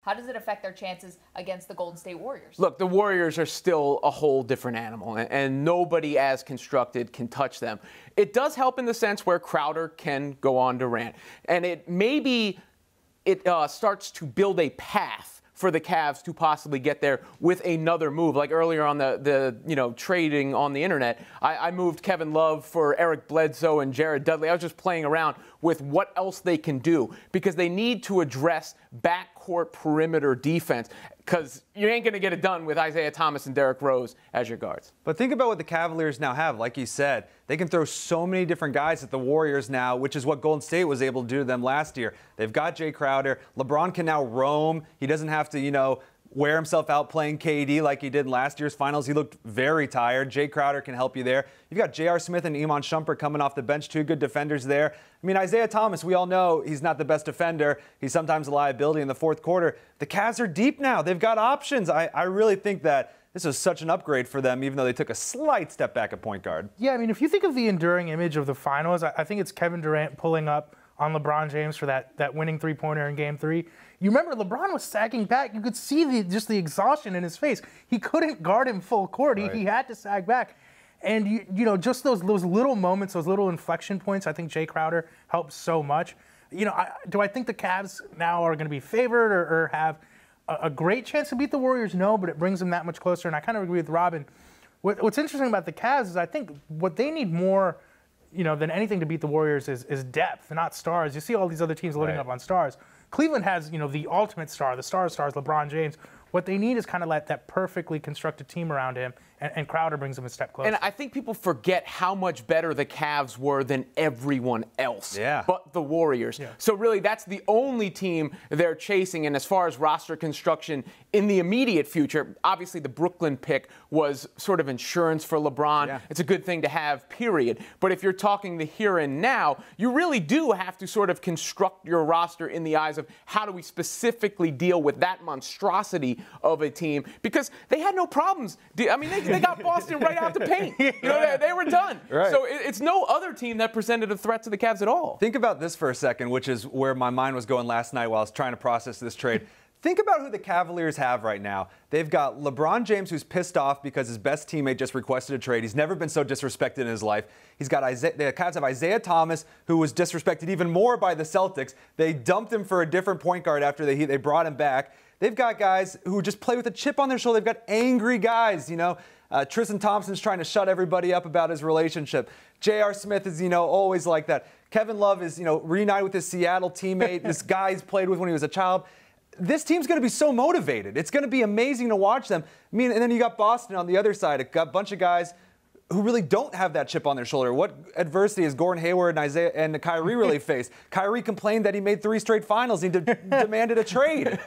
how does it affect their chances against the Golden State Warriors? Look, the Warriors are still a whole different animal, and nobody as constructed can touch them. It does help in the sense where Crowder can go on Durant, and it starts to build a path for the Cavs to possibly get there with another move. Like earlier on the trading on the internet, I moved Kevin Love for Eric Bledsoe and Jared Dudley. I was just playing around with what else they can do because they need to address backcourt perimeter defense because you ain't going to get it done with Isaiah Thomas and Derrick Rose as your guards. But think about what the Cavaliers now have. Like you said, they can throw so many different guys at the Warriors now, which is what Golden State was able to do to them last year. They've got Jay Crowder. LeBron can now roam. He doesn't have to, wear himself out playing KD like he did in last year's finals. He looked very tired. Jay Crowder can help you there. You've got J.R. Smith and Iman Shumpert coming off the bench, two good defenders there. I mean, Isaiah Thomas, we all know he's not the best defender. He's sometimes a liability in the fourth quarter. The Cavs are deep now. They've got options. I really think that this was such an upgrade for them, even though they took a slight step back at point guard. Yeah, I mean, if you think of the enduring image of the finals, I think it's Kevin Durant pulling up on LeBron James for that winning three-pointer in Game 3. You remember LeBron was sagging back. You could see just the exhaustion in his face. He couldn't guard him full court. Right. He had to sag back. And, just those little moments, those little inflection points, I think Jay Crowder helps so much. Do I think the Cavs now are going to be favored or have a great chance to beat the Warriors? No, but it brings them that much closer. And I kind of agree with Robin. What's interesting about the Cavs is I think what they need more than anything to beat the Warriors is depth, not stars. You see all these other teams loading up on stars. Cleveland has, the ultimate star, the star of stars, LeBron James. What they need is kind of like that perfectly constructed team around him, and Crowder brings them a step closer. And I think people forget how much better the Cavs were than everyone else but the Warriors. Yeah. So really, that's the only team they're chasing. And as far as roster construction in the immediate future, obviously the Brooklyn pick was sort of insurance for LeBron. Yeah. It's a good thing to have, period. But if you're talking the here and now, you really do have to sort of construct your roster in the eyes of how do we specifically deal with that monstrosity of a team, because they had no problems. I mean, they got Boston right out the paint. They were done. Right. So it's no other team that presented a threat to the Cavs at all. Think about this for a second, which is where my mind was going last night while I was trying to process this trade. Think about who the Cavaliers have right now. They've got LeBron James, who's pissed off because his best teammate just requested a trade. He's never been so disrespected in his life. He's got the Cavs have Isaiah Thomas, who was disrespected even more by the Celtics. They dumped him for a different point guard after they brought him back. They've got guys who just play with a chip on their shoulder. They've got angry guys, Tristan Thompson's trying to shut everybody up about his relationship. J.R. Smith is, always like that. Kevin Love is, reunited with his Seattle teammate, this guy he's played with when he was a child. This team's going to be so motivated. It's going to be amazing to watch them. And then you got Boston on the other side, a bunch of guys who really don't have that chip on their shoulder. What adversity has Gordon Hayward and Isaiah and Kyrie really faced? Kyrie complained that he made 3 straight finals. He demanded a trade.